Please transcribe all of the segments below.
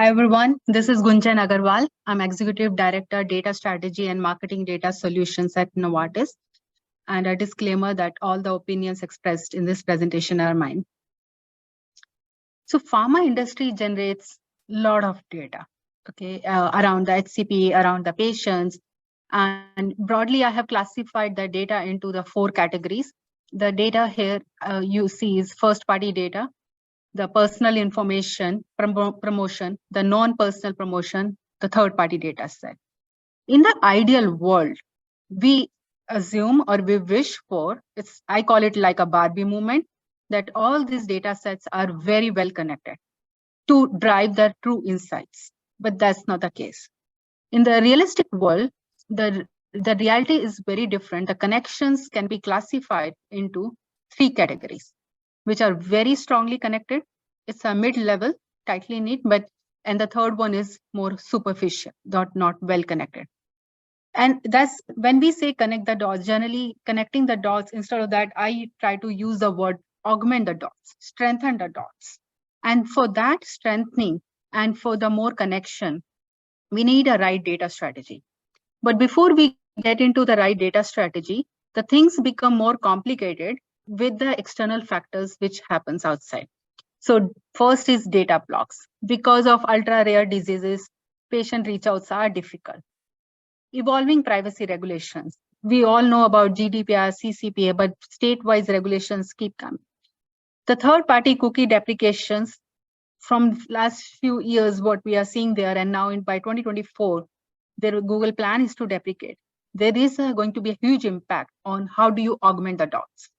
Hi everyone, this is Gunjan Aggarwal. I'm Executive Director, Data Strategy and Marketing Data Solutions at Novartis. And a disclaimer that all the opinions expressed in this presentation are mine. So pharma industry generates a lot of data, okay, around the HCP, around the patients. And broadly, I have classified the data into the 4 categories. The data here you see is first party data, the personal information promotion, the non-personal promotion, the third-party data set. In the ideal world, we assume or we wish for, I call it like a Barbie movement, that all these data sets are very well connected to drive the true insights. But that's not the case. In the realistic world, the reality is very different. The connections can be classified into 3 categories, which are very strongly connected. It's a mid-level, tightly knit, and the third one is more superficial, not well connected. And that's when we say connect the dots, generally connecting the dots, instead of that, I try to use the word augment the dots, strengthen the dots. And for that strengthening and for the more connection, we need a right data strategy. But before we get into the right data strategy, the things become more complicated with the external factors which happens outside. So first is data blocks. Because of ultra rare diseases, patient reach outs are difficult. Evolving privacy regulations. We all know about GDPR, CCPA, but state-wise regulations keep coming. The third-party cookie deprecations from last few years, what we are seeing there, and now by 2024, their Google plan is to deprecate. There is going to be a huge impact on how do you augment the dots.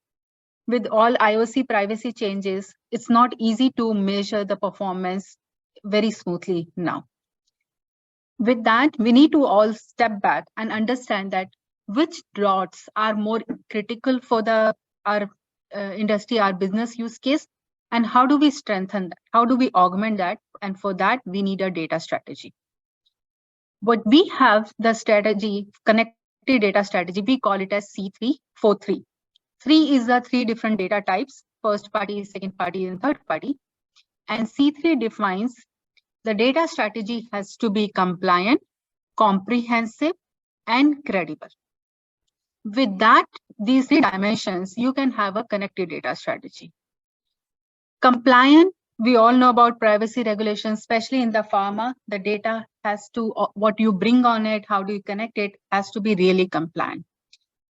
With all IOC privacy changes, it's not easy to measure the performance very smoothly now. With that, we need to all step back and understand that which dots are more critical for our industry, our business use case, and how do we strengthen that? How do we augment that? And for that, we need a data strategy. What we have, the strategy, connected data strategy, we call it as C343. 3 is the 3 different data types, first party, second party, and third party. And C3 defines the data strategy has to be compliant, comprehensive, and credible. With that, these 3 dimensions, you can have a connected data strategy. Compliant, we all know about privacy regulations, especially in the pharma, the data has to, what you bring on it, how do you connect it, has to be really compliant.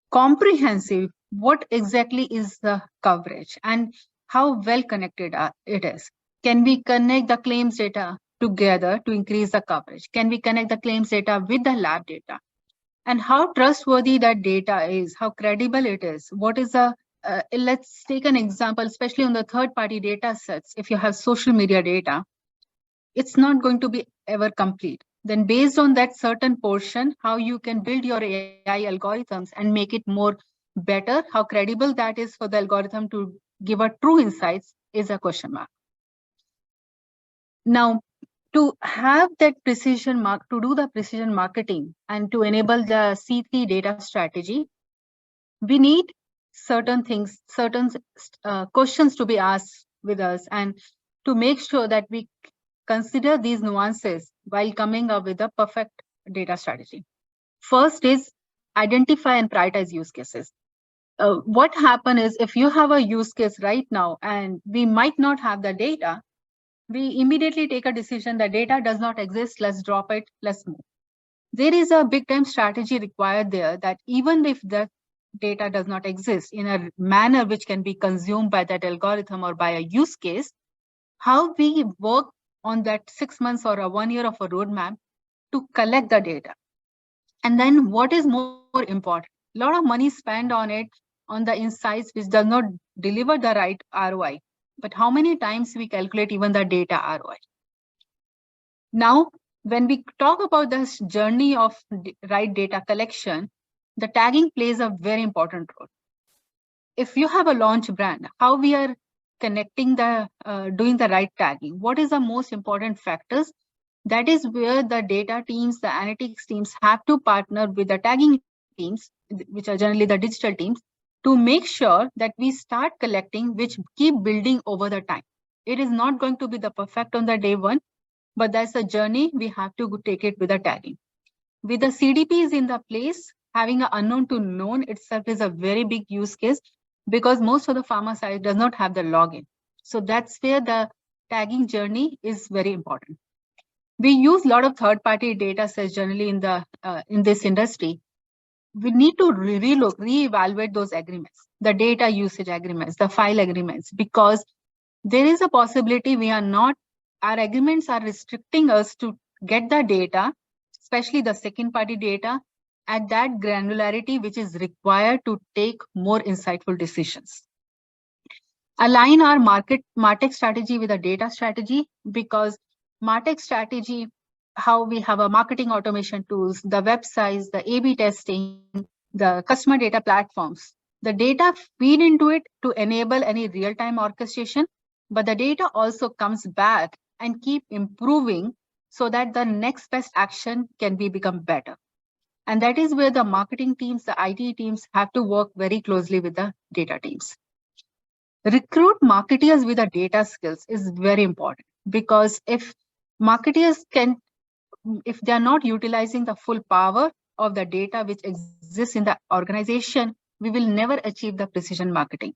Comprehensive, what exactly is the coverage and how well connected it is? Can we connect the claims data together to increase the coverage? Can we connect the claims data with the lab data? And how trustworthy that data is, how credible it is? What is the, let's take an example, especially on the third-party data sets. If you have social media data, it's not going to be ever complete. Then based on that certain portion, how you can build your AI algorithms and make it more better, how credible that is for the algorithm to give a true insights is a question mark. Now, to have that precision to do the precision marketing and to enable the C3 data strategy, we need certain things, certain questions to be asked with us, and to make sure that we consider these nuances while coming up with a perfect data strategy. First is identify and prioritize use cases. What happens is if you have a use case right now and we might not have the data, we immediately take a decision that data does not exist, let's drop it, let's move. There is a big time strategy required there that even if the data does not exist in a manner which can be consumed by that algorithm or by a use case, how we work on that 6 months or a 1 year of a roadmap to collect the data. And then what is more important? A lot of money spent on it, on the insights which does not deliver the right ROI. But how many times we calculate even the data ROI? Now, when we talk about this journey of right data collection, the tagging plays a very important role. If you have a launch brand, how we are connecting the, doing the right tagging, what is the most important factors? That is where the data teams, the analytics teams have to partner with the tagging teams, which are generally the digital teams, to make sure that we start collecting, which keep building over the time. It is not going to be the perfect on the day one, but that's a journey. We have to take it with the tagging. With the CDPs in the place, having an unknown to known itself is a very big use case because most of the pharma side does not have the login. So that's where the tagging journey is very important. We use a lot of third-party data sets generally in this industry. We need to reevaluate those agreements, the data usage agreements, the file agreements, because there is a possibility our agreements are restricting us to get the data, especially the second party data, at that granularity which is required to take more insightful decisions. Align our MarTech strategy with a data strategy, because MarTech strategy, how we have a marketing automation tools, the websites, the A/B testing, the customer data platforms. The data feed into it to enable any real-time orchestration, but the data also comes back and keep improving so that the next best action can become better. And that is where the marketing teams, the IT teams have to work very closely with the data teams. Recruit marketeers with the data skills is very important, because if marketeers if they are not utilizing the full power of the data which exists in the organization, we will never achieve the precision marketing.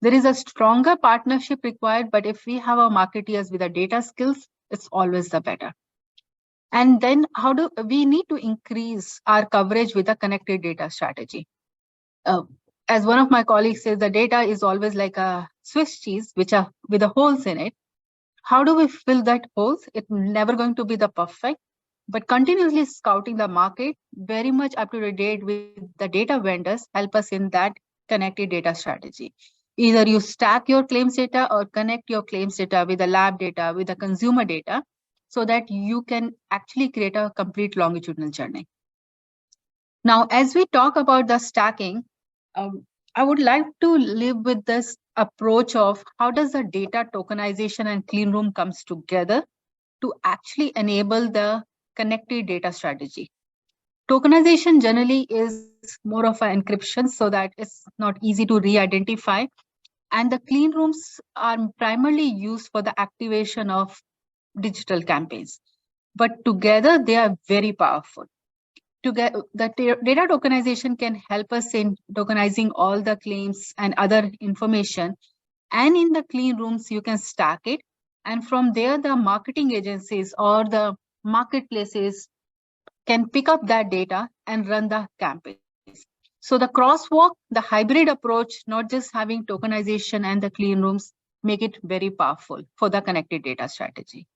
There is a stronger partnership required, but if we have our marketeers with the data skills, it's always the better. And then how do we need to increase our coverage with a connected data strategy? As one of my colleagues says, the data is always like a Swiss cheese, which are with the holes in it. How do we fill that holes? It's never going to be the perfect, but continuously scouting the market, very much up to date with the data vendors, help us in that connected data strategy. Either you stack your claims data or connect your claims data with the lab data, with the consumer data, so that you can actually create a complete longitudinal journey. Now, as we talk about the stacking, I would like to live with this approach of how does the data tokenization and clean room comes together to actually enable the connected data strategy. Tokenization generally is more of an encryption so that it's not easy to re-identify. And the clean rooms are primarily used for the activation of digital campaigns. But together, they are very powerful. The data tokenization can help us in tokenizing all the claims and other information. And in the clean rooms, you can stack it. And from there, the marketing agencies or the marketplaces can pick up that data and run the campaigns. So the crosswalk, the hybrid approach, not just having tokenization and the clean rooms, make it very powerful for the connected data strategy.